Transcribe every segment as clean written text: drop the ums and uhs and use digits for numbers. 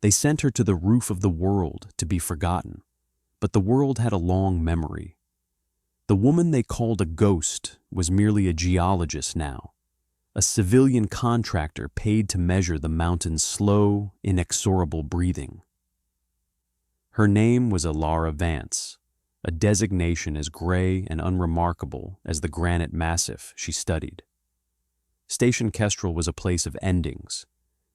They sent her to the roof of the world to be forgotten, but the world had a long memory. The woman they called a ghost was merely a geologist now, a civilian contractor paid to measure the mountain's slow, inexorable breathing. Her name was Alara Vance, a designation as gray and unremarkable as the granite massif she studied. Station Kestrel was a place of endings,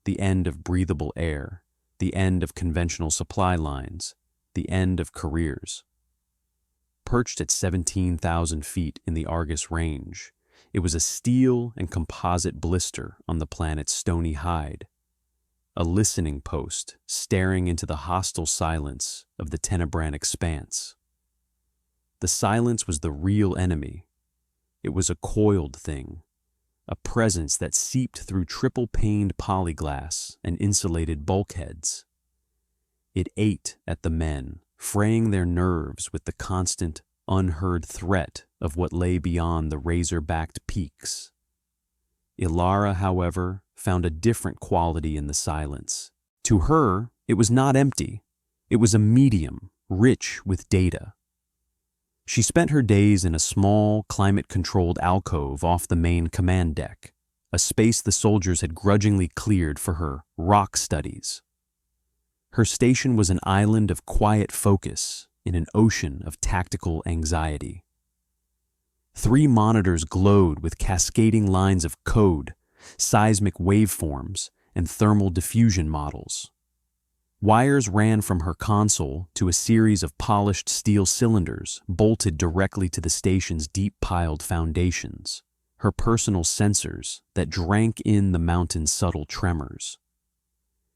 the end of breathable air, the end of conventional supply lines, the end of careers. Perched at 17,000 feet in the Argus Range, it was a steel and composite blister on the planet's stony hide, a listening post staring into the hostile silence of the Tenebran expanse. The silence was the real enemy. It was a coiled thing, a presence that seeped through triple-paned polyglass and insulated bulkheads. It ate at the men, fraying their nerves with the constant, unheard threat of what lay beyond the razor-backed peaks. Ilara, however, found a different quality in the silence. To her, it was not empty. It was a medium, rich with data. She spent her days in a small, climate-controlled alcove off the main command deck, a space the soldiers had grudgingly cleared for her rock studies. Her station was an island of quiet focus in an ocean of tactical anxiety. 3 monitors glowed with cascading lines of code, seismic waveforms, and thermal diffusion models. Wires ran from her console to a series of polished steel cylinders bolted directly to the station's deep-piled foundations, her personal sensors that drank in the mountain's subtle tremors.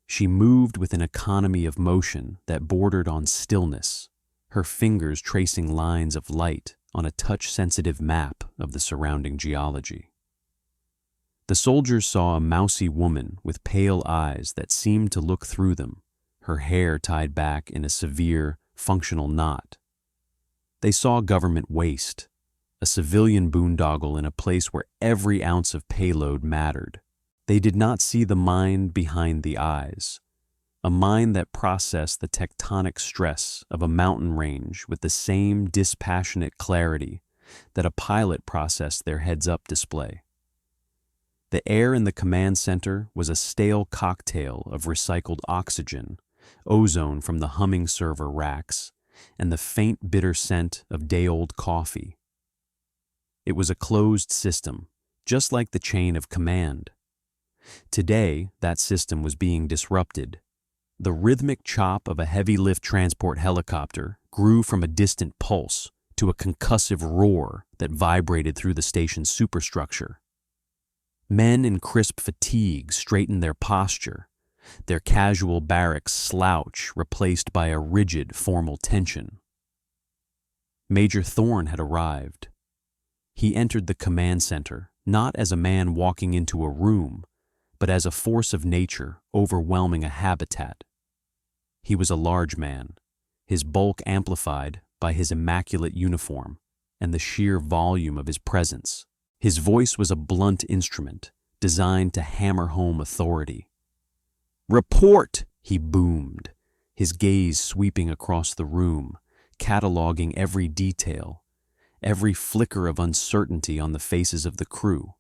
She moved with an economy of motion that bordered on stillness, her fingers tracing lines of light on a touch-sensitive map of the surrounding geology. The soldiers saw a mousy woman with pale eyes that seemed to look through them, her hair tied back in a severe, functional knot. They saw government waste, a civilian boondoggle in a place where every ounce of payload mattered. They did not see the mind behind the eyes, a mind that processed the tectonic stress of a mountain range with the same dispassionate clarity that a pilot processed their heads-up display. The air in the command center was a stale cocktail of recycled oxygen, ozone from the humming server racks, and the faint bitter scent of day-old coffee. It was a closed system, just like the chain of command. Today, that system was being disrupted. The rhythmic chop of a heavy-lift transport helicopter grew from a distant pulse to a concussive roar that vibrated through the station's superstructure. Men in crisp fatigue straightened their posture, their casual barracks slouch replaced by a rigid, formal tension. Major Thorne had arrived. He entered the command center not as a man walking into a room, but as a force of nature overwhelming a habitat. He was a large man, his bulk amplified by his immaculate uniform and the sheer volume of his presence. His voice was a blunt instrument designed to hammer home authority. "Report!" he boomed, his gaze sweeping across the room, cataloging every detail, every flicker of uncertainty on the faces of the crew.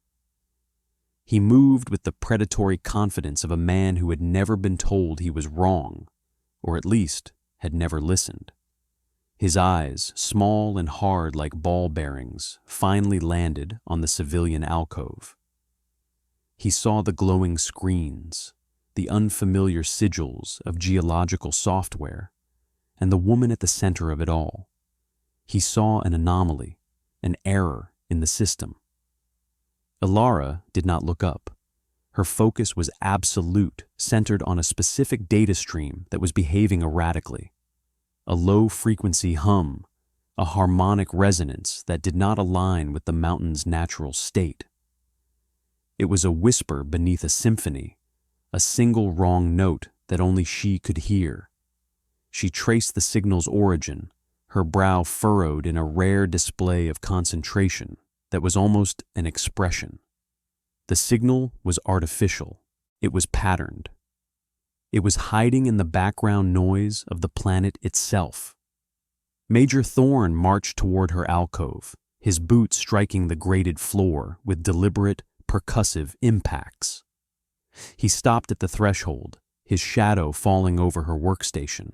He moved with the predatory confidence of a man who had never been told he was wrong, or at least had never listened. His eyes, small and hard like ball bearings, finally landed on the civilian alcove. He saw the glowing screens, the unfamiliar sigils of geological software, and the woman at the center of it all. He saw an anomaly, an error in the system. Ilara did not look up. Her focus was absolute, centered on a specific data stream that was behaving erratically. A low-frequency hum, a harmonic resonance that did not align with the mountain's natural state. It was a whisper beneath a symphony, a single wrong note that only she could hear. She traced the signal's origin, her brow furrowed in a rare display of concentration that was almost an expression. The signal was artificial. It was patterned. It was hiding in the background noise of the planet itself. Major Thorne marched toward her alcove, his boots striking the grated floor with deliberate, percussive impacts. He stopped at the threshold, his shadow falling over her workstation.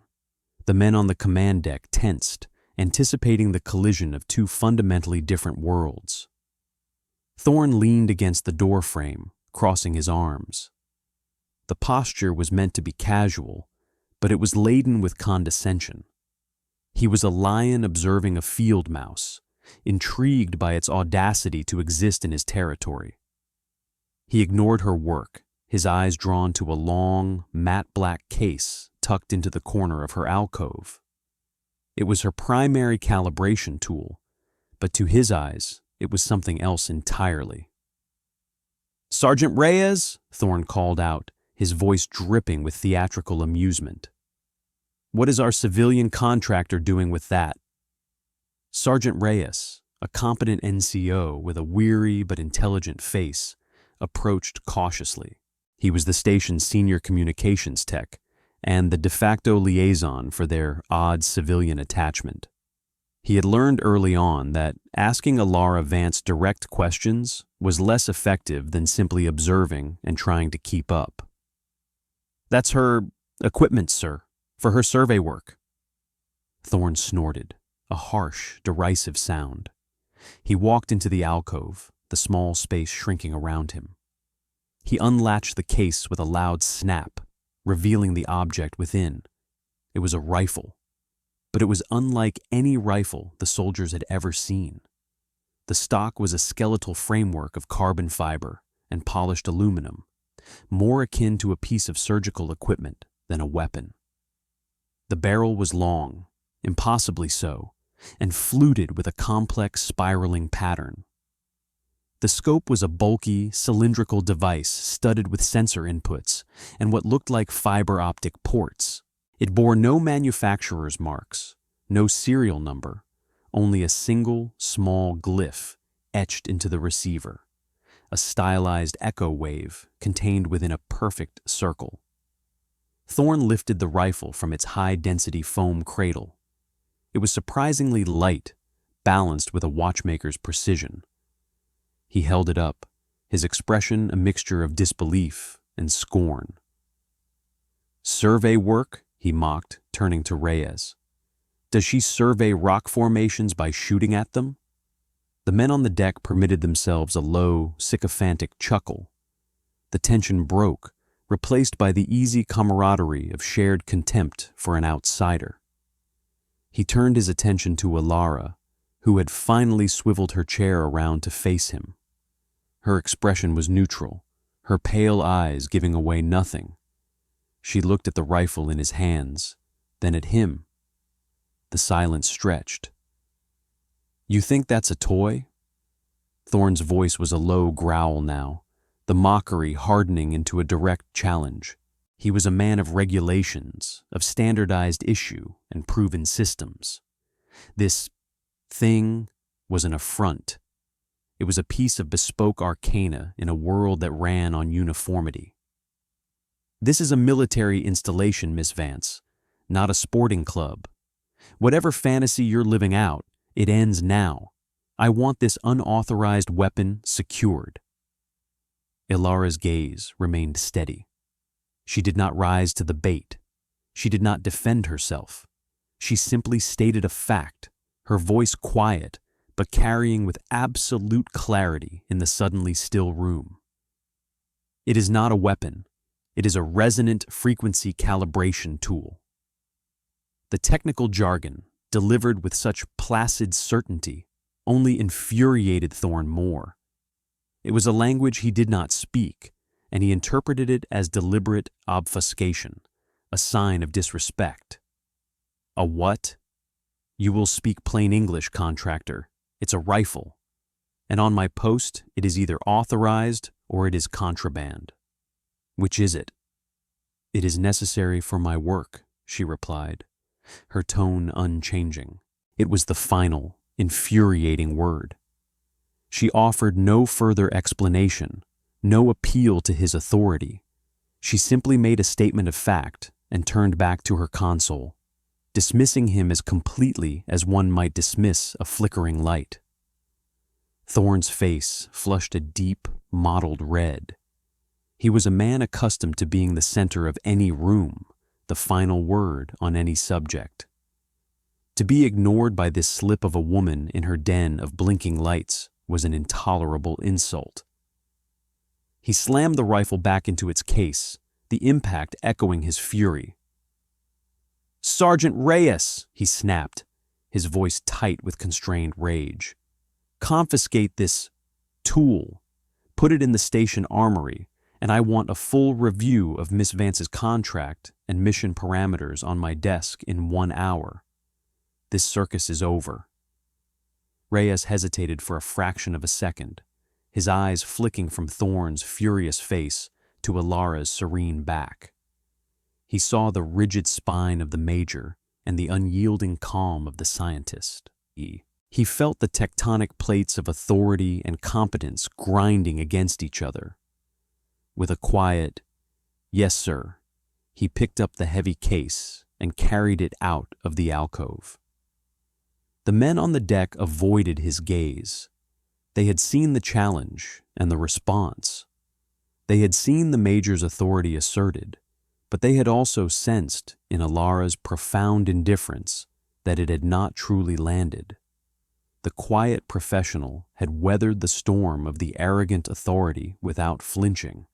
The men on the command deck tensed, anticipating the collision of two fundamentally different worlds. Thorne leaned against the doorframe, crossing his arms. The posture was meant to be casual, but it was laden with condescension. He was a lion observing a field mouse, intrigued by its audacity to exist in his territory. He ignored her work, his eyes drawn to a long, matte black case tucked into the corner of her alcove. It was her primary calibration tool, but to his eyes, it was something else entirely. "Sergeant Reyes," Thorne called out, his voice dripping with theatrical amusement. "What is our civilian contractor doing with that?" Sergeant Reyes, a competent NCO with a weary but intelligent face, approached cautiously. He was the station's senior communications tech and the de facto liaison for their odd civilian attachment. He had learned early on that asking Alara Vance direct questions was less effective than simply observing and trying to keep up. "That's her equipment, sir, for her survey work." Thorne snorted, a harsh, derisive sound. He walked into the alcove, the small space shrinking around him. He unlatched the case with a loud snap, revealing the object within. It was a rifle, but it was unlike any rifle the soldiers had ever seen. The stock was a skeletal framework of carbon fiber and polished aluminum, more akin to a piece of surgical equipment than a weapon. The barrel was long, impossibly so, and fluted with a complex spiraling pattern. The scope was a bulky, cylindrical device studded with sensor inputs and what looked like fiber optic ports. It bore no manufacturer's marks, no serial number, only a single, small glyph etched into the receiver, a stylized echo wave contained within a perfect circle. Thorne lifted the rifle from its high-density foam cradle. It was surprisingly light, balanced with a watchmaker's precision. He held it up, his expression a mixture of disbelief and scorn. "Survey work?" he mocked, turning to Reyes. "Does she survey rock formations by shooting at them?" The men on the deck permitted themselves a low, sycophantic chuckle. The tension broke, replaced by the easy camaraderie of shared contempt for an outsider. He turned his attention to Alara, who had finally swiveled her chair around to face him. Her expression was neutral, her pale eyes giving away nothing. She looked at the rifle in his hands, then at him. The silence stretched. "You think that's a toy?" Thorne's voice was a low growl now, the mockery hardening into a direct challenge. He was a man of regulations, of standardized issue and proven systems. This thing was an affront. It was a piece of bespoke arcana in a world that ran on uniformity. "This is a military installation, Miss Vance, not a sporting club. Whatever fantasy you're living out, it ends now. I want this unauthorized weapon secured." Ilara's gaze remained steady. She did not rise to the bait. She did not defend herself. She simply stated a fact, her voice quiet, but carrying with absolute clarity in the suddenly still room. "It is not a weapon. It is a resonant frequency calibration tool." The technical jargon, delivered with such placid certainty, only infuriated Thorne more. It was a language he did not speak, and he interpreted it as deliberate obfuscation, a sign of disrespect. "A what?" "You will speak plain English, contractor. It's a rifle. And on my post, it is either authorized or it is contraband." "Which is it?" "It is necessary for my work," she replied, her tone unchanging. It was the final, infuriating word. She offered no further explanation, no appeal to his authority. She simply made a statement of fact and turned back to her console, dismissing him as completely as one might dismiss a flickering light. Thorne's face flushed a deep, mottled red. He was a man accustomed to being the center of any room, the final word on any subject. To be ignored by this slip of a woman in her den of blinking lights was an intolerable insult. He slammed the rifle back into its case, the impact echoing his fury. "Sergeant Reyes," he snapped, his voice tight with constrained rage. "Confiscate this tool, put it in the station armory, and I want a full review of Miss Vance's contract and mission parameters on my desk in 1 hour. This circus is over." Reyes hesitated for a fraction of a second, his eyes flicking from Thorne's furious face to Alara's serene back. He saw the rigid spine of the major and the unyielding calm of the scientist. He felt the tectonic plates of authority and competence grinding against each other. With a quiet, "Yes, sir," he picked up the heavy case and carried it out of the alcove. The men on the deck avoided his gaze. They had seen the challenge and the response. They had seen the major's authority asserted, but they had also sensed in Alara's profound indifference that it had not truly landed. The quiet professional had weathered the storm of the arrogant authority without flinching.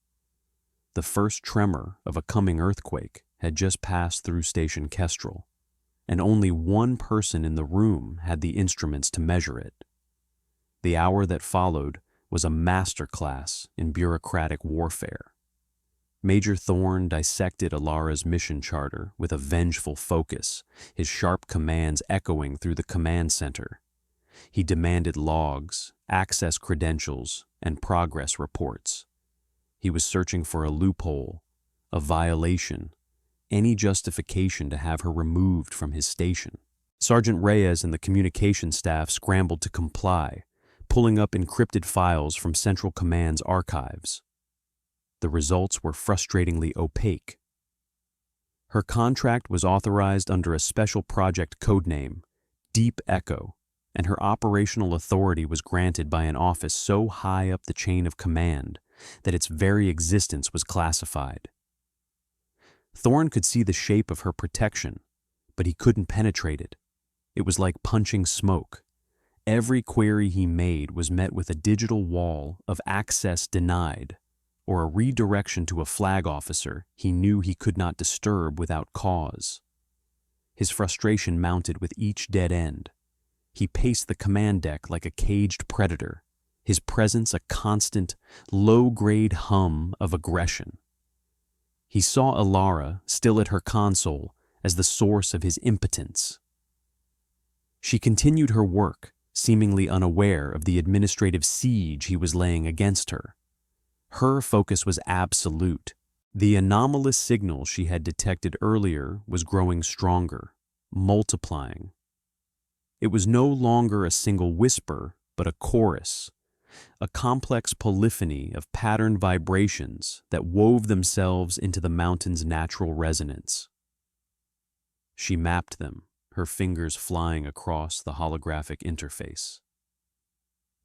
The first tremor of a coming earthquake had just passed through Station Kestrel, and only one person in the room had the instruments to measure it. The hour that followed was a masterclass in bureaucratic warfare. Major Thorne dissected Alara's mission charter with a vengeful focus, his sharp commands echoing through the command center. He demanded logs, access credentials, and progress reports. He was searching for a loophole, a violation, any justification to have her removed from his station. Sergeant Reyes and the communication staff scrambled to comply, pulling up encrypted files from Central Command's archives. The results were frustratingly opaque. Her contract was authorized under a special project codename, Deep Echo, and her operational authority was granted by an office so high up the chain of command that its very existence was classified. Thorne could see the shape of her protection, but he couldn't penetrate it. It was like punching smoke. Every query he made was met with a digital wall of access denied, or a redirection to a flag officer he knew he could not disturb without cause. His frustration mounted with each dead end. He paced the command deck like a caged predator, his presence a constant, low-grade hum of aggression. He saw Alara, still at her console, as the source of his impotence. She continued her work, seemingly unaware of the administrative siege he was laying against her. Her focus was absolute. The anomalous signal she had detected earlier was growing stronger, multiplying. It was no longer a single whisper, but a chorus, a complex polyphony of patterned vibrations that wove themselves into the mountain's natural resonance. She mapped them, her fingers flying across the holographic interface.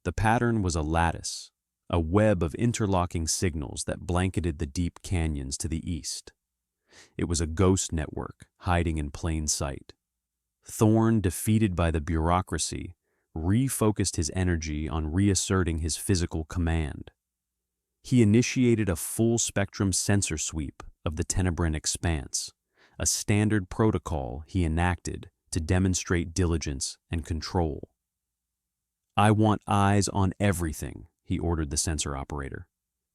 The pattern was a lattice, a web of interlocking signals that blanketed the deep canyons to the east. It was a ghost network hiding in plain sight. Thorne, defeated by the bureaucracy, refocused his energy on reasserting his physical command. He initiated a full-spectrum sensor sweep of the Tenebran expanse, a standard protocol he enacted to demonstrate diligence and control. "I want eyes on everything," he ordered the sensor operator.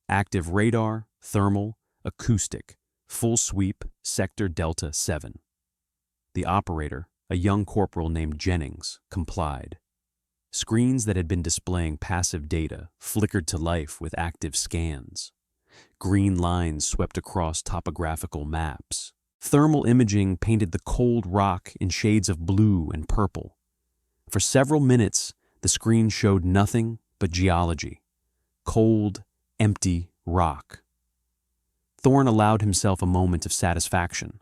"Active radar, thermal, acoustic, full sweep, sector Delta 7. The operator, a young corporal named Jennings, complied. Screens that had been displaying passive data flickered to life with active scans. Green lines swept across topographical maps. Thermal imaging painted the cold rock in shades of blue and purple. For several minutes, the screen showed nothing but geology. Cold, empty rock. Thorn allowed himself a moment of satisfaction.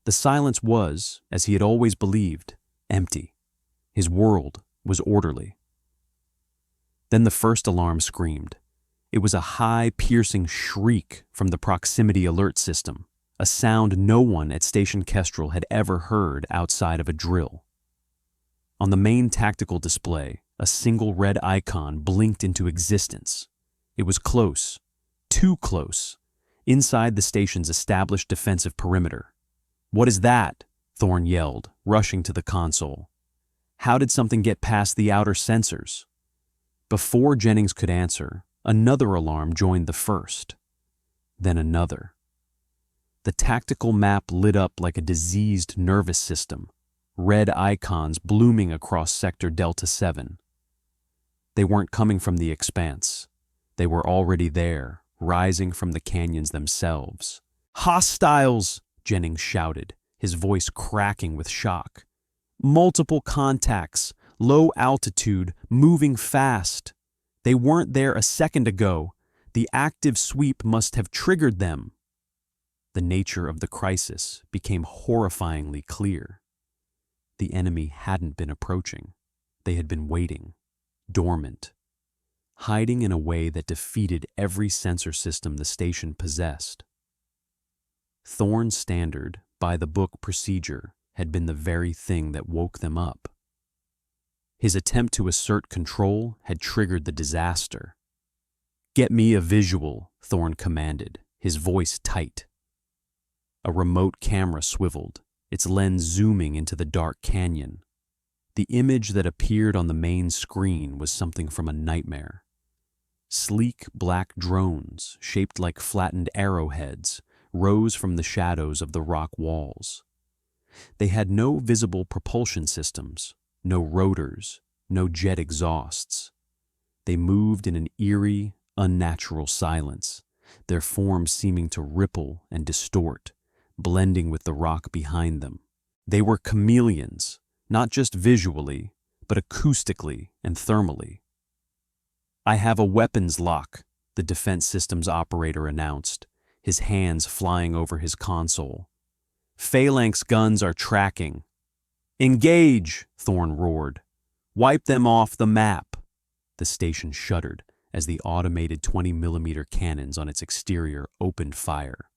The silence was, as he had always believed, empty. His world was orderly. Then the first alarm screamed. It was a high, piercing shriek from the proximity alert system, a sound no one at Station Kestrel had ever heard outside of a drill. On the main tactical display, a single red icon blinked into existence. It was close, too close, inside the station's established defensive perimeter. "What is that?" Thorn yelled, rushing to the console. "How did something get past the outer sensors?" Before Jennings could answer, another alarm joined the first. Then another. The tactical map lit up like a diseased nervous system, red icons blooming across Sector Delta 7. They weren't coming from the expanse. They were already there, rising from the canyons themselves. "Hostiles!" Jennings shouted, his voice cracking with shock. "Multiple contacts, low altitude, moving fast. They weren't there a second ago. The active sweep must have triggered them." The nature of the crisis became horrifyingly clear. The enemy hadn't been approaching. They had been waiting, dormant, hiding in a way that defeated every sensor system the station possessed. Thorn's standard, by-the-book procedure had been the very thing that woke them up. His attempt to assert control had triggered the disaster. "Get me a visual," Thorn commanded, his voice tight. A remote camera swiveled, its lens zooming into the dark canyon. The image that appeared on the main screen was something from a nightmare. Sleek black drones, shaped like flattened arrowheads, rose from the shadows of the rock walls. They had no visible propulsion systems, no rotors, no jet exhausts. They moved in an eerie, unnatural silence, their forms seeming to ripple and distort, blending with the rock behind them. They were chameleons, not just visually, but acoustically and thermally. "I have a weapons lock," the defense systems operator announced, his hands flying over his console. "Phalanx guns are tracking." "Engage!" Thorn roared. "Wipe them off the map." The station shuddered as the automated 20mm cannons on its exterior opened fire.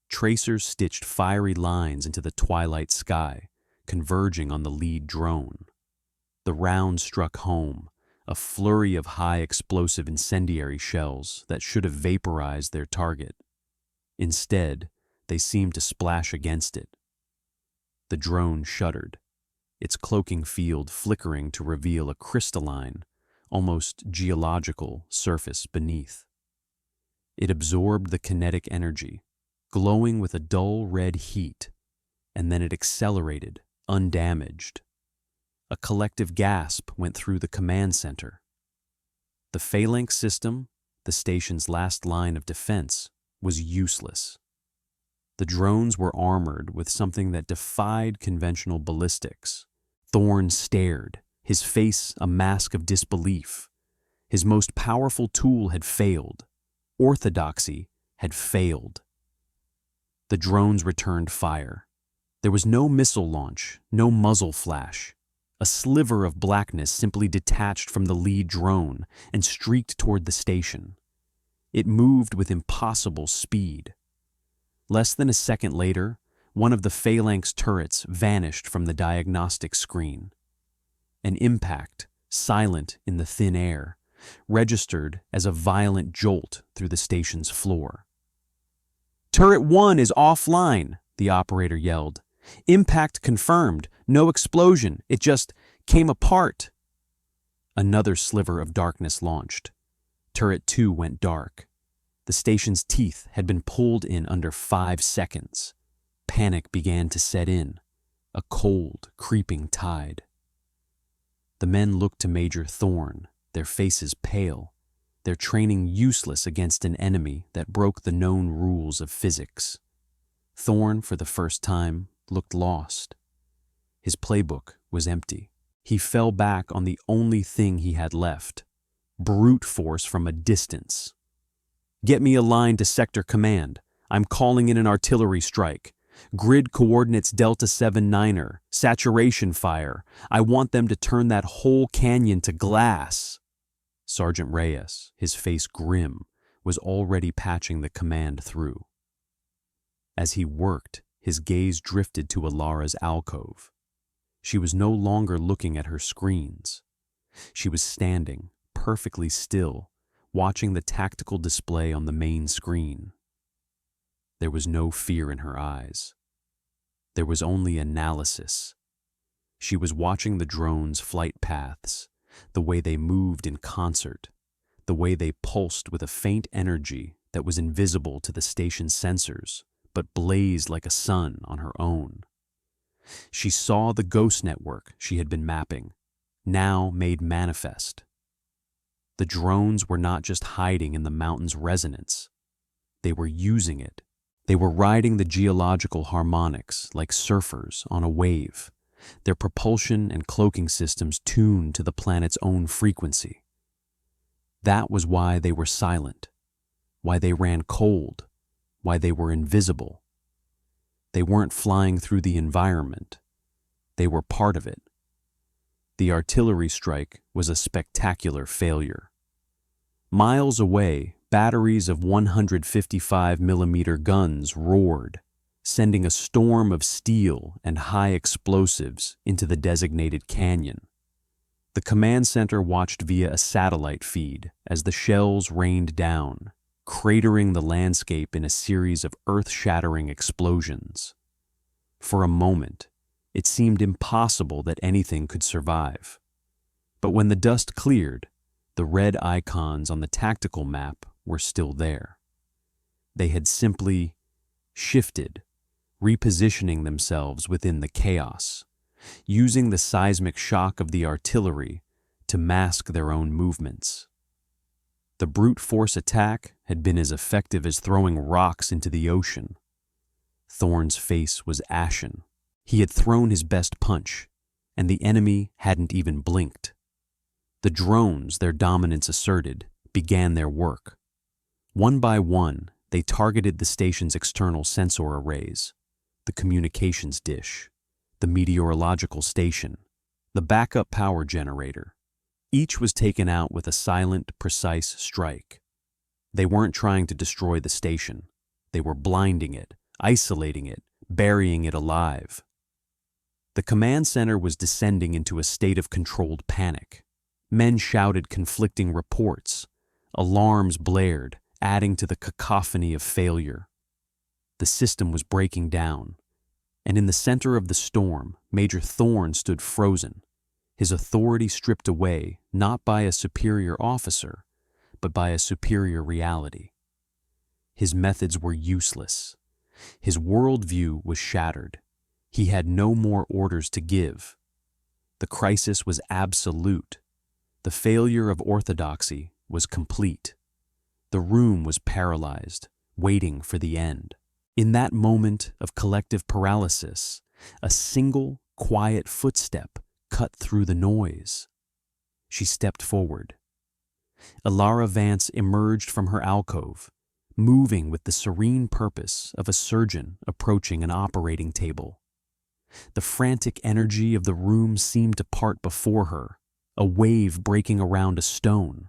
Tracers stitched fiery lines into the twilight sky, converging on the lead drone. The round struck home, a flurry of high explosive incendiary shells that should have vaporized their target. Instead, they seemed to splash against it. The drone shuddered, its cloaking field flickering to reveal a crystalline, almost geological surface beneath. It absorbed the kinetic energy, glowing with a dull red heat, and then it accelerated, undamaged. A collective gasp went through the command center. The phalanx system, the station's last line of defense, was useless. The drones were armored with something that defied conventional ballistics. Thorn stared, his face a mask of disbelief. His most powerful tool had failed. Orthodoxy had failed. The drones returned fire. There was no missile launch, no muzzle flash. A sliver of blackness simply detached from the lead drone and streaked toward the station. It moved with impossible speed. Less than a second later, one of the phalanx turrets vanished from the diagnostic screen. An impact, silent in the thin air, registered as a violent jolt through the station's floor. "Turret 1 is offline," the operator yelled. "Impact confirmed. No explosion. It just came apart." Another sliver of darkness launched. Turret 2 went dark. The station's teeth had been pulled in under 5 seconds. Panic began to set in, a cold, creeping tide. The men looked to Major Thorn, their faces pale, their training useless against an enemy that broke the known rules of physics. Thorn, for the first time, looked lost. His playbook was empty. He fell back on the only thing he had left: brute force from a distance. "Get me a line to Sector Command. I'm calling in an artillery strike. Grid coordinates Delta 79er, saturation fire. I want them to turn that whole canyon to glass. Sergeant Reyes, his face grim, was already patching the command through. As he worked, his gaze drifted to Alara's alcove. She was no longer looking at her screens. She was standing, perfectly still, watching the tactical display on the main screen. There was no fear in her eyes. There was only analysis. She was watching the drones' flight paths, the way they moved in concert, the way they pulsed with a faint energy that was invisible to the station's sensors, but blazed like a sun on her own. She saw the ghost network she had been mapping, now made manifest. The drones were not just hiding in the mountain's resonance. They were using it. They were riding the geological harmonics like surfers on a wave, their propulsion and cloaking systems tuned to the planet's own frequency. That was why they were silent, why they ran cold, why they were invisible. They weren't flying through the environment. They were part of it. The artillery strike was a spectacular failure. Miles away, batteries of 155mm guns roared, sending a storm of steel and high explosives into the designated canyon. The command center watched via a satellite feed as the shells rained down, cratering the landscape in a series of earth-shattering explosions. For a moment, it seemed impossible that anything could survive. But when the dust cleared, the red icons on the tactical map were still there. They had simply shifted, repositioning themselves within the chaos, using the seismic shock of the artillery to mask their own movements. The brute force attack had been as effective as throwing rocks into the ocean. Thorne's face was ashen. He had thrown his best punch, and the enemy hadn't even blinked. The drones, their dominance asserted, began their work. One by one, they targeted the station's external sensor arrays, the communications dish, the meteorological station, the backup power generator. Each was taken out with a silent, precise strike. They weren't trying to destroy the station. They were blinding it, isolating it, burying it alive. The command center was descending into a state of controlled panic. Men shouted conflicting reports. Alarms blared, adding to the cacophony of failure. The system was breaking down, and in the center of the storm, Major Thorne stood frozen, his authority stripped away not by a superior officer, but by a superior reality. His methods were useless. His worldview was shattered. He had no more orders to give. The crisis was absolute. The failure of orthodoxy was complete. The room was paralyzed, waiting for the end. In that moment of collective paralysis, a single, quiet footstep cut through the noise. She stepped forward. Alara Vance emerged from her alcove, moving with the serene purpose of a surgeon approaching an operating table. The frantic energy of the room seemed to part before her, a wave breaking around a stone.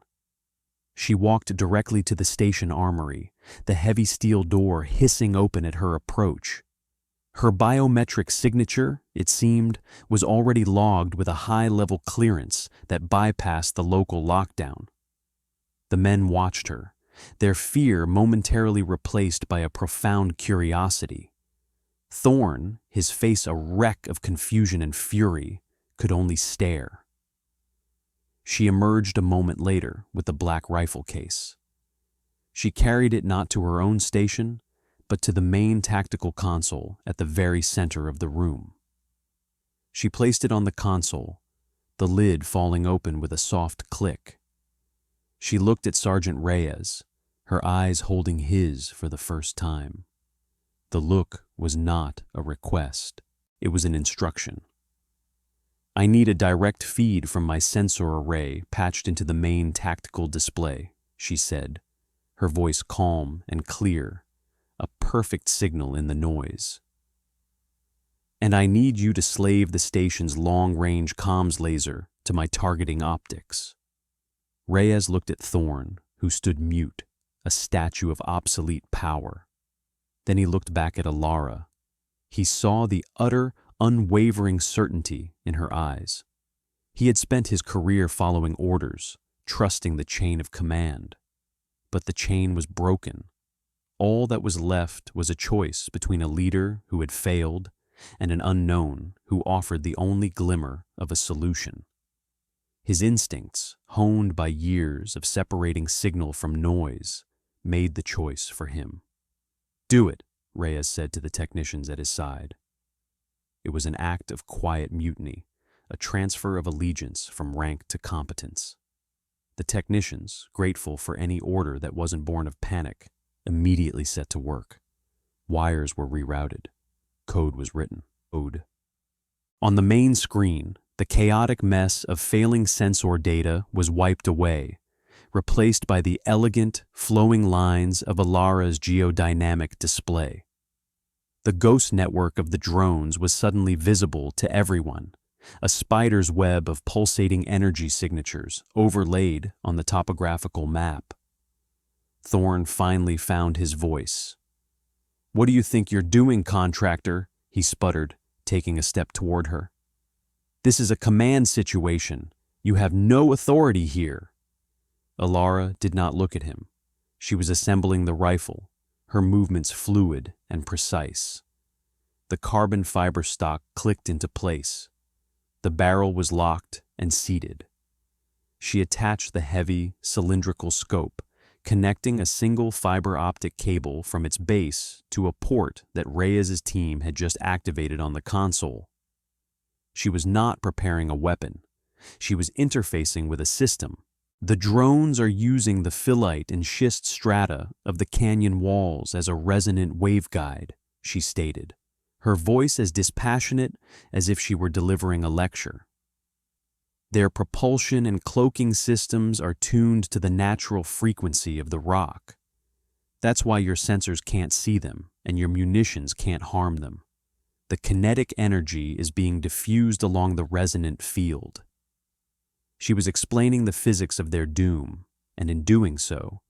She walked directly to the station armory, the heavy steel door hissing open at her approach. Her biometric signature, it seemed, was already logged with a high-level clearance that bypassed the local lockdown. The men watched her, their fear momentarily replaced by a profound curiosity. Thorne, his face a wreck of confusion and fury, could only stare. She emerged a moment later with the black rifle case. She carried it not to her own station, but to the main tactical console at the very center of the room. She placed it on the console, the lid falling open with a soft click. She looked at Sergeant Reyes, her eyes holding his for the first time. The look was not a request. It was an instruction. I need a direct feed from my sensor array patched into the main tactical display, she said, her voice calm and clear, a perfect signal in the noise. And I need you to slave the station's long-range comms laser to my targeting optics. Reyes looked at Thorne, who stood mute, a statue of obsolete power. Then he looked back at Alara. He saw the utter, unwavering certainty in her eyes. He had spent his career following orders, trusting the chain of command. But the chain was broken. All that was left was a choice between a leader who had failed and an unknown who offered the only glimmer of a solution. His instincts, honed by years of separating signal from noise, made the choice for him. "Do it," Reyes said to the technicians at his side. It was an act of quiet mutiny, a transfer of allegiance from rank to competence. The technicians, grateful for any order that wasn't born of panic, immediately set to work. Wires were rerouted. Code was written. On the main screen, the chaotic mess of failing sensor data was wiped away, replaced by the elegant, flowing lines of Alara's geodynamic display. The ghost network of the drones was suddenly visible to everyone, a spider's web of pulsating energy signatures overlaid on the topographical map. Thorne finally found his voice. "What do you think you're doing, contractor?" he sputtered, taking a step toward her. "This is a command situation. You have no authority here." Alara did not look at him. She was assembling the rifle, her movements fluid and precise. The carbon fiber stock clicked into place. The barrel was locked and seated. She attached the heavy, cylindrical scope, connecting a single fiber optic cable from its base to a port that Reyes' team had just activated on the console. She was not preparing a weapon. She was interfacing with a system. "The drones are using the phyllite and schist strata of the canyon walls as a resonant waveguide," she stated, her voice as dispassionate as if she were delivering a lecture. "Their propulsion and cloaking systems are tuned to the natural frequency of the rock. That's why your sensors can't see them and your munitions can't harm them. The kinetic energy is being diffused along the resonant field." She was explaining the physics of their doom, and in doing so,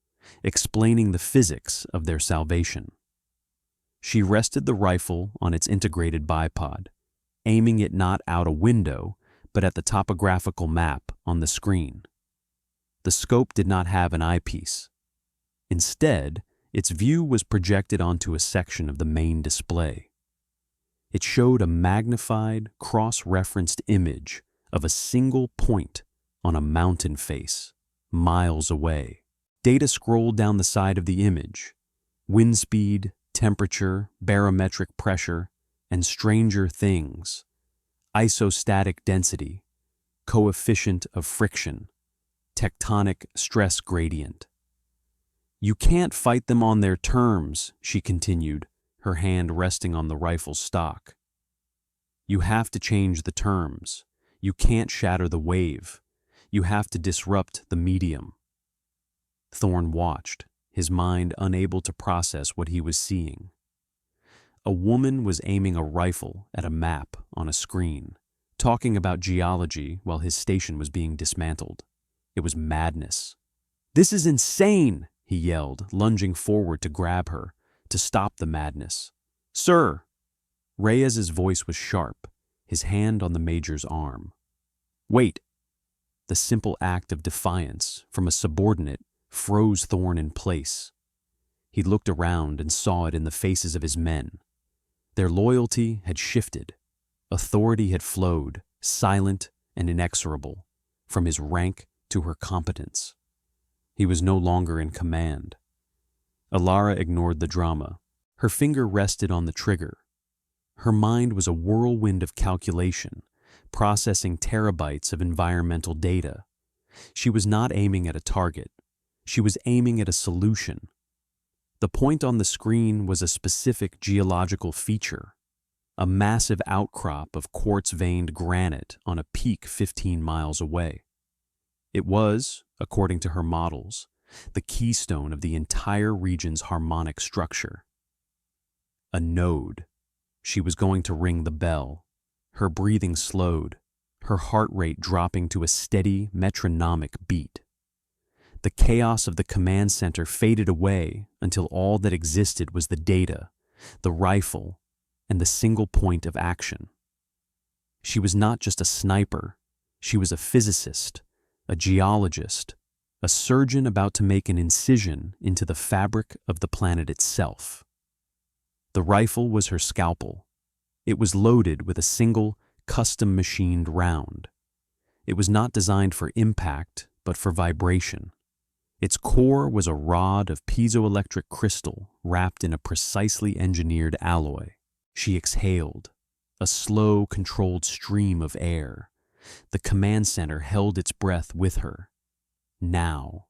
explaining the physics of their salvation. She rested the rifle on its integrated bipod, aiming it not out a window, but at the topographical map on the screen. The scope did not have an eyepiece. Instead, its view was projected onto a section of the main display. It showed a magnified, cross-referenced image of a single point on a mountain face, miles away. Data scrolled down the side of the image: wind speed, temperature, barometric pressure, and stranger things: isostatic density, coefficient of friction, tectonic stress gradient. "You can't fight them on their terms," she continued, her hand resting on the rifle's stock. "You have to change the terms. You can't shatter the wave. You have to disrupt the medium." Thorne watched, his mind unable to process what he was seeing. A woman was aiming a rifle at a map on a screen, talking about geology while his station was being dismantled. It was madness. "This is insane!" he yelled, lunging forward to grab her, to stop the madness. "Sir!" Reyes's voice was sharp, his hand on the major's arm. "Wait!" The simple act of defiance from a subordinate froze Thorne in place. He looked around and saw it in the faces of his men. Their loyalty had shifted. Authority had flowed, silent and inexorable, from his rank to her competence. He was no longer in command. Alara ignored the drama. Her finger rested on the trigger. Her mind was a whirlwind of calculation, processing terabytes of environmental data. She was not aiming at a target. She was aiming at a solution. The point on the screen was a specific geological feature, a massive outcrop of quartz-veined granite on a peak 15 miles away. It was, according to her models, the keystone of the entire region's harmonic structure. A node. She was going to ring the bell. Her breathing slowed, her heart rate dropping to a steady, metronomic beat. The chaos of the command center faded away until all that existed was the data, the rifle, and the single point of action. She was not just a sniper, she was a physicist, a geologist, a surgeon about to make an incision into the fabric of the planet itself. The rifle was her scalpel. It was loaded with a single, custom-machined round. It was not designed for impact, but for vibration. Its core was a rod of piezoelectric crystal wrapped in a precisely engineered alloy. She exhaled, a slow, controlled stream of air. The command center held its breath with her. Now.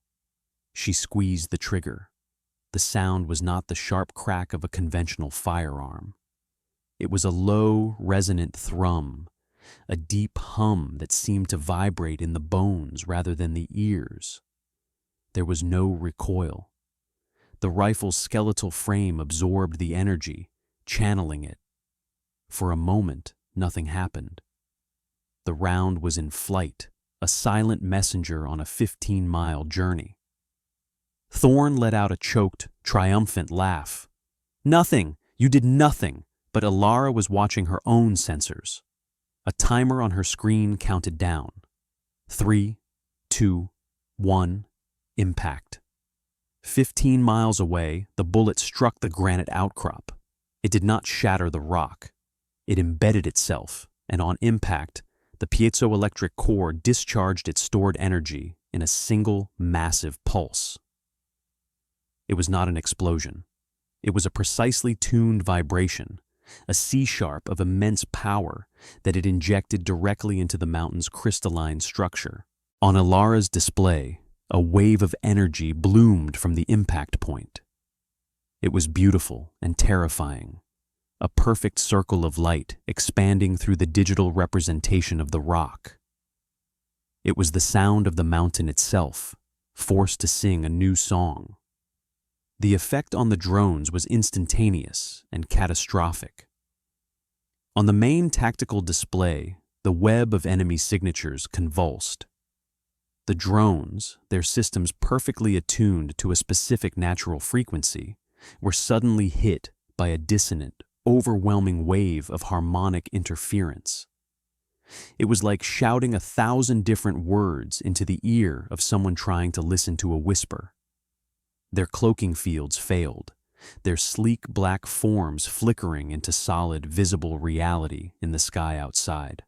She squeezed the trigger. The sound was not the sharp crack of a conventional firearm. It was a low, resonant thrum, a deep hum that seemed to vibrate in the bones rather than the ears. There was no recoil. The rifle's skeletal frame absorbed the energy, channeling it. For a moment, nothing happened. The round was in flight, a silent messenger on a 15-mile journey. Thorn let out a choked, triumphant laugh. "Nothing! You did nothing!" But Alara was watching her own sensors. A timer on her screen counted down. 3, 2, 1, impact. 15 miles away, the bullet struck the granite outcrop. It did not shatter the rock. It embedded itself, and on impact, the piezoelectric core discharged its stored energy in a single, massive pulse. It was not an explosion. It was a precisely tuned vibration, a C-sharp of immense power that it injected directly into the mountain's crystalline structure. On Alara's display, a wave of energy bloomed from the impact point. It was beautiful and terrifying, a perfect circle of light expanding through the digital representation of the rock. It was the sound of the mountain itself, forced to sing a new song. The effect on the drones was instantaneous and catastrophic. On the main tactical display, the web of enemy signatures convulsed. The drones, their systems perfectly attuned to a specific natural frequency, were suddenly hit by a dissonant, overwhelming wave of harmonic interference. It was like shouting 1,000 different words into the ear of someone trying to listen to a whisper. Their cloaking fields failed, their sleek black forms flickering into solid, visible reality in the sky outside.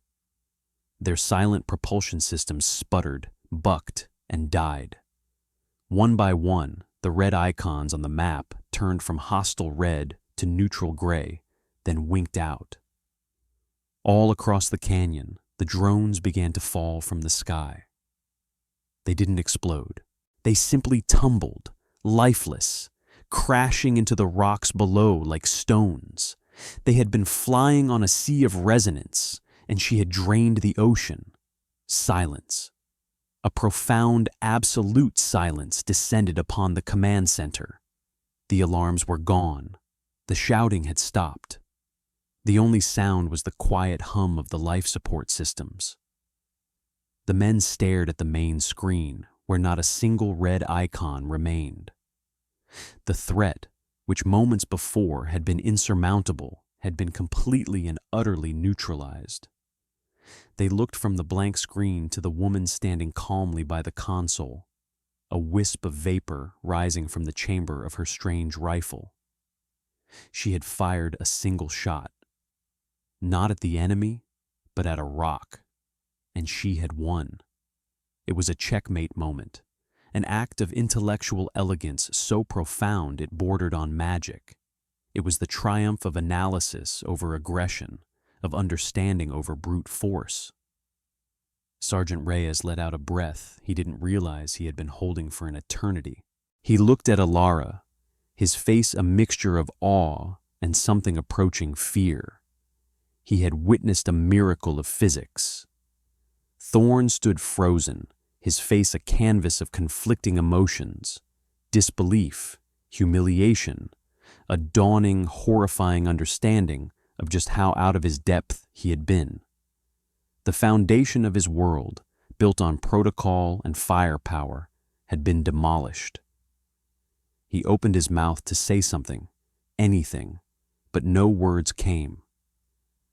Their silent propulsion systems sputtered, bucked, and died. One by one, the red icons on the map turned from hostile red to neutral gray, then winked out. All across the canyon, the drones began to fall from the sky. They didn't explode. They simply tumbled, lifeless, crashing into the rocks below like stones. They had been flying on a sea of resonance, and she had drained the ocean. Silence. A profound, absolute silence descended upon the command center. The alarms were gone. The shouting had stopped. The only sound was the quiet hum of the life support systems. The men stared at the main screen, where not a single red icon remained. The threat, which moments before had been insurmountable, had been completely and utterly neutralized. They looked from the blank screen to the woman standing calmly by the console, a wisp of vapor rising from the chamber of her strange rifle. She had fired a single shot, not at the enemy, but at a rock, and she had won. It was a checkmate moment, an act of intellectual elegance so profound it bordered on magic. It was the triumph of analysis over aggression, of understanding over brute force. Sergeant Reyes let out a breath he didn't realize he had been holding for an eternity. He looked at Alara, his face a mixture of awe and something approaching fear. He had witnessed a miracle of physics. Thorn stood frozen, his face a canvas of conflicting emotions, disbelief, humiliation, a dawning, horrifying understanding of just how out of his depth he had been. The foundation of his world, built on protocol and firepower, had been demolished. He opened his mouth to say something, anything, but no words came.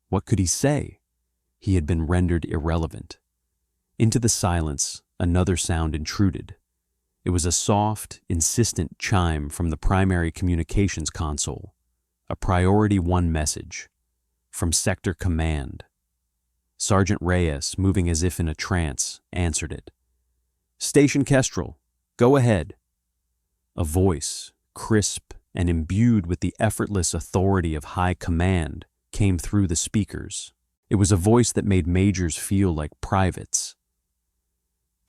What could he say? He had been rendered irrelevant. Into the silence, another sound intruded. It was a soft, insistent chime from the primary communications console, a Priority 1 message, from Sector Command. Sergeant Reyes, moving as if in a trance, answered it. "Station Kestrel, go ahead." A voice, crisp and imbued with the effortless authority of high command, came through the speakers. It was a voice that made majors feel like privates.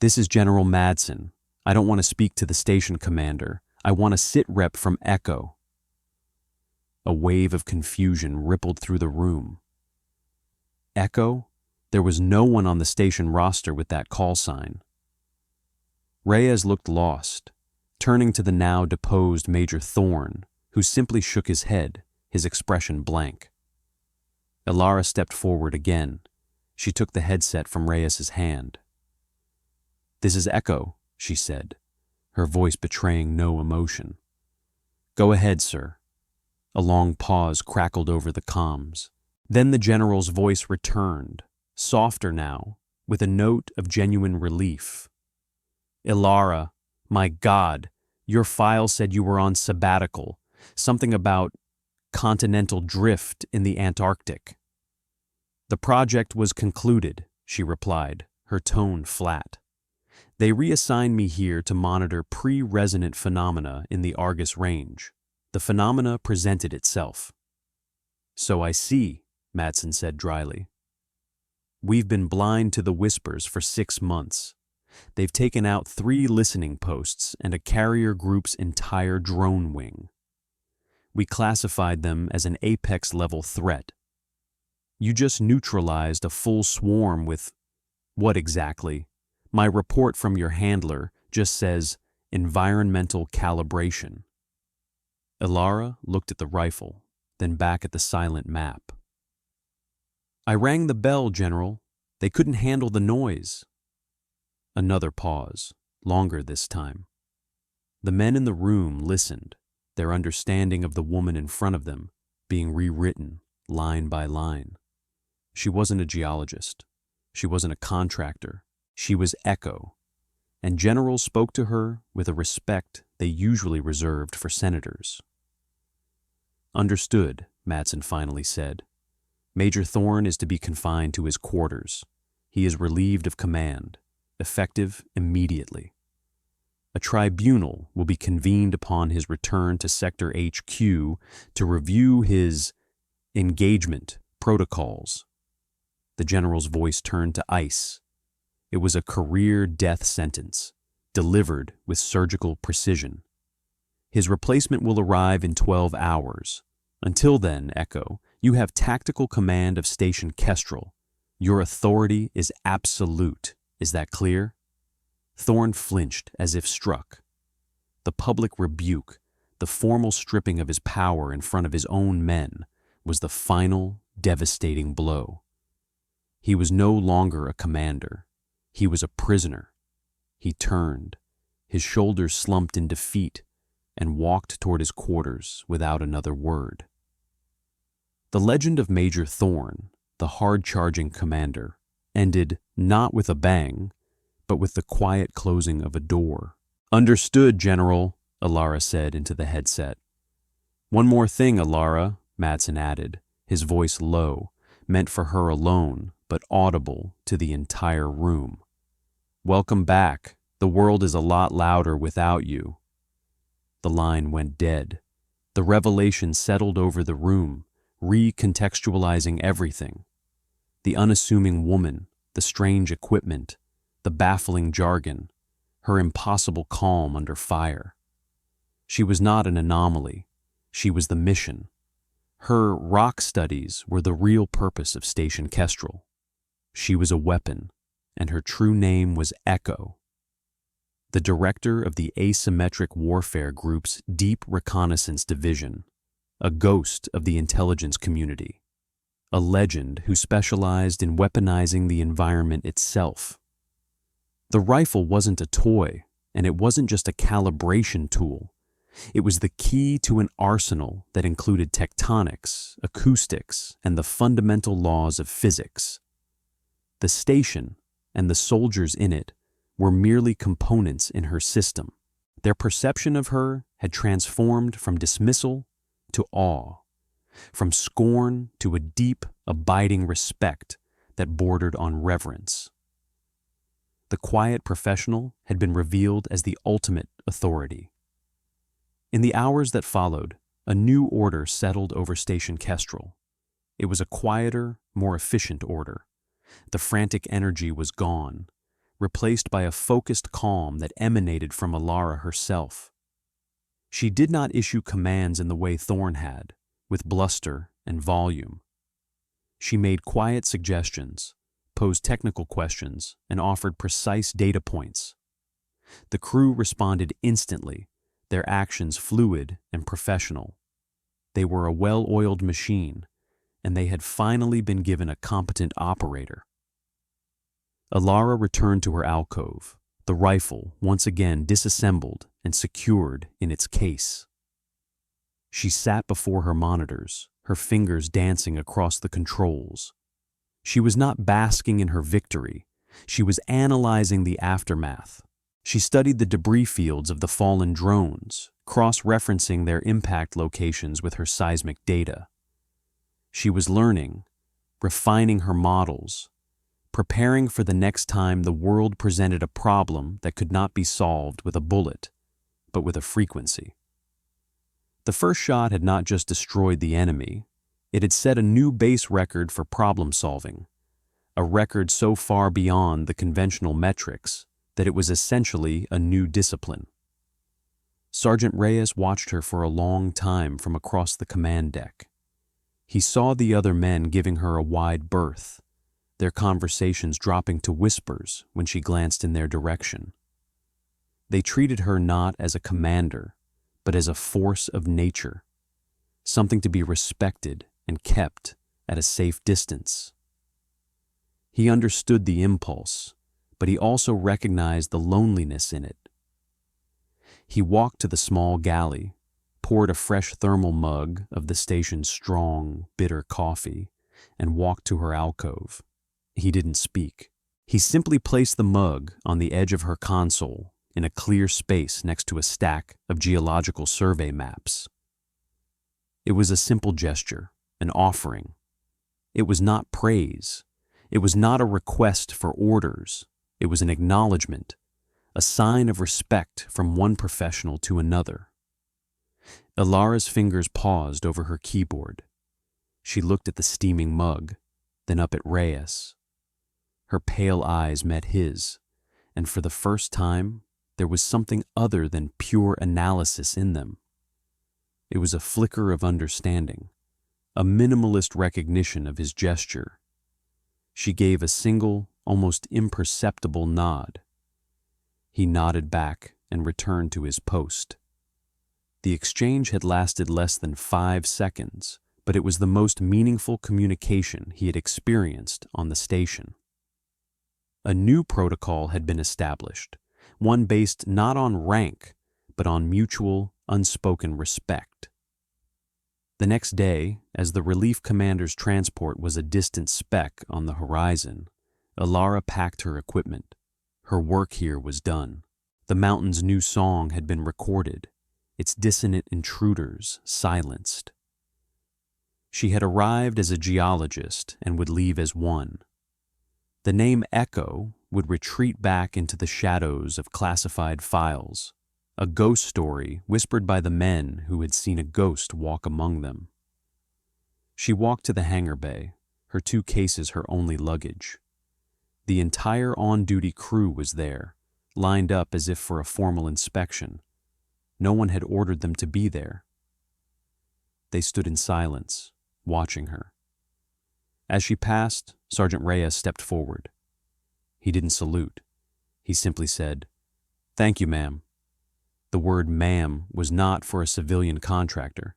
"This is General Madsen. I don't want to speak to the station commander. I want a sit rep from Echo." A wave of confusion rippled through the room. Echo? There was no one on the station roster with that call sign. Reyes looked lost, turning to the now deposed Major Thorne, who simply shook his head, his expression blank. Ilara stepped forward again. She took the headset from Reyes's hand. "This is Echo," she said, her voice betraying no emotion. "Go ahead, sir." A long pause crackled over the comms. Then the general's voice returned, softer now, with a note of genuine relief. "Ilara, my God, your file said you were on sabbatical, something about continental drift in the Antarctic." "The project was concluded," she replied, her tone flat. "They reassigned me here to monitor pre-resonant phenomena in the Argus Range. The phenomena presented itself." "So I see," Madsen said dryly. "We've been blind to the whispers for 6 months. They've taken out 3 listening posts and a carrier group's entire drone wing. We classified them as an apex-level threat. You just neutralized a full swarm with... what exactly? My report from your handler just says environmental calibration." Ilara looked at the rifle, then back at the silent map. "I rang the bell, General. They couldn't handle the noise." Another pause, longer this time. The men in the room listened, their understanding of the woman in front of them being rewritten line by line. She wasn't a geologist. She wasn't a contractor. She was Echo, and generals spoke to her with a respect they usually reserved for senators. "Understood," Madsen finally said. "Major Thorne is to be confined to his quarters. He is relieved of command, effective immediately. A tribunal will be convened upon his return to Sector HQ to review his engagement protocols." The general's voice turned to ice. It was a career death sentence, delivered with surgical precision. "His replacement will arrive in 12 hours. Until then, Echo, you have tactical command of Station Kestrel. Your authority is absolute. Is that clear?" Thorne flinched as if struck. The public rebuke, the formal stripping of his power in front of his own men, was the final, devastating blow. He was no longer a commander. He was a prisoner. He turned, his shoulders slumped in defeat, and walked toward his quarters without another word. The legend of Major Thorne, the hard-charging commander, ended not with a bang, but with the quiet closing of a door. "Understood, General," Ilara said into the headset. "One more thing, Ilara," Madsen added, his voice low, meant for her alone, but audible to the entire room. "Welcome back. The world is a lot louder without you." The line went dead. The revelation settled over the room, recontextualizing everything. The unassuming woman, the strange equipment, the baffling jargon, her impossible calm under fire. She was not an anomaly. She was the mission. Her rock studies were the real purpose of Station Kestrel. She was a weapon, and her true name was Echo. The director of the Asymmetric Warfare Group's Deep Reconnaissance Division, a ghost of the intelligence community, a legend who specialized in weaponizing the environment itself. The rifle wasn't a toy, and it wasn't just a calibration tool. It was the key to an arsenal that included tectonics, acoustics, and the fundamental laws of physics. The station, and the soldiers in it, were merely components in her system. Their perception of her had transformed from dismissal to awe, from scorn to a deep, abiding respect that bordered on reverence. The quiet professional had been revealed as the ultimate authority. In the hours that followed, a new order settled over Station Kestrel. It was a quieter, more efficient order. The frantic energy was gone, replaced by a focused calm that emanated from Alara herself. She did not issue commands in the way Thorn had, with bluster and volume. She made quiet suggestions, posed technical questions, and offered precise data points. The crew responded instantly, their actions fluid and professional. They were a well-oiled machine, and they had finally been given a competent operator. Alara returned to her alcove, the rifle once again disassembled and secured in its case. She sat before her monitors, her fingers dancing across the controls. She was not basking in her victory. She was analyzing the aftermath. She studied the debris fields of the fallen drones, cross-referencing their impact locations with her seismic data. She was learning, refining her models, preparing for the next time the world presented a problem that could not be solved with a bullet, but with a frequency. The first shot had not just destroyed the enemy, it had set a new base record for problem solving, a record so far beyond the conventional metrics that it was essentially a new discipline. Sergeant Reyes watched her for a long time from across the command deck. He saw the other men giving her a wide berth, their conversations dropping to whispers when she glanced in their direction. They treated her not as a commander, but as a force of nature, something to be respected and kept at a safe distance. He understood the impulse, but he also recognized the loneliness in it. He walked to the small galley, poured a fresh thermal mug of the station's strong, bitter coffee, and walked to her alcove. He didn't speak. He simply placed the mug on the edge of her console in a clear space next to a stack of geological survey maps. It was a simple gesture, an offering. It was not praise. It was not a request for orders. It was an acknowledgement, a sign of respect from one professional to another. Alara's fingers paused over her keyboard. She looked at the steaming mug, then up at Reyes. Her pale eyes met his, and for the first time, there was something other than pure analysis in them. It was a flicker of understanding, a minimalist recognition of his gesture. She gave a single, almost imperceptible nod. He nodded back and returned to his post. The exchange had lasted less than 5 seconds, but it was the most meaningful communication he had experienced on the station. A new protocol had been established, one based not on rank, but on mutual, unspoken respect. The next day, as the relief commander's transport was a distant speck on the horizon, Alara packed her equipment. Her work here was done. The mountain's new song had been recorded, its dissonant intruders silenced. She had arrived as a geologist and would leave as one. The name Echo would retreat back into the shadows of classified files, a ghost story whispered by the men who had seen a ghost walk among them. She walked to the hangar bay, her 2 cases her only luggage. The entire on-duty crew was there, lined up as if for a formal inspection. No one had ordered them to be there. They stood in silence, watching her. As she passed, Sergeant Reyes stepped forward. He didn't salute. He simply said, "Thank you, ma'am." The word ma'am was not for a civilian contractor.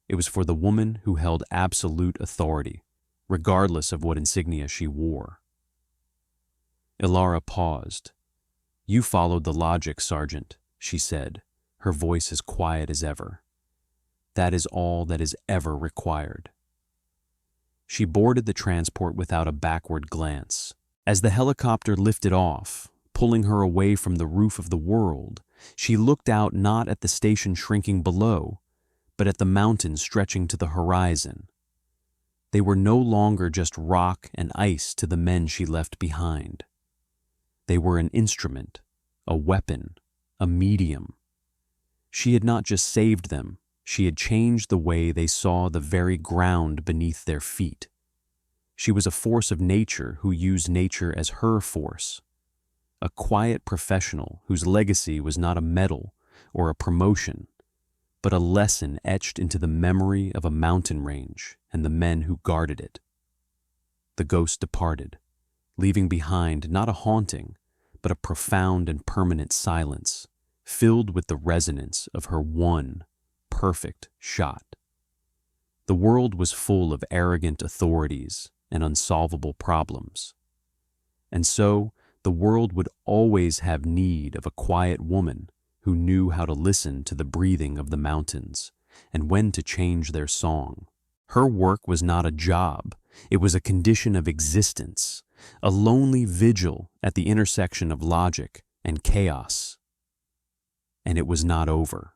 It was for the woman who held absolute authority, regardless of what insignia she wore. Ilara paused. "You followed the logic, Sergeant," she said, her voice as quiet as ever. "That is all that is ever required." She boarded the transport without a backward glance. As the helicopter lifted off, pulling her away from the roof of the world, she looked out not at the station shrinking below, but at the mountains stretching to the horizon. They were no longer just rock and ice to the men she left behind. They were an instrument, a weapon, a medium. She had not just saved them, she had changed the way they saw the very ground beneath their feet. She was a force of nature who used nature as her force. A quiet professional whose legacy was not a medal or a promotion, but a lesson etched into the memory of a mountain range and the men who guarded it. The ghost departed, leaving behind not a haunting, but a profound and permanent silence, filled with the resonance of her one perfect shot. The world was full of arrogant authorities and unsolvable problems. And so, the world would always have need of a quiet woman who knew how to listen to the breathing of the mountains and when to change their song. Her work was not a job, it was a condition of existence, a lonely vigil at the intersection of logic and chaos. And it was not over.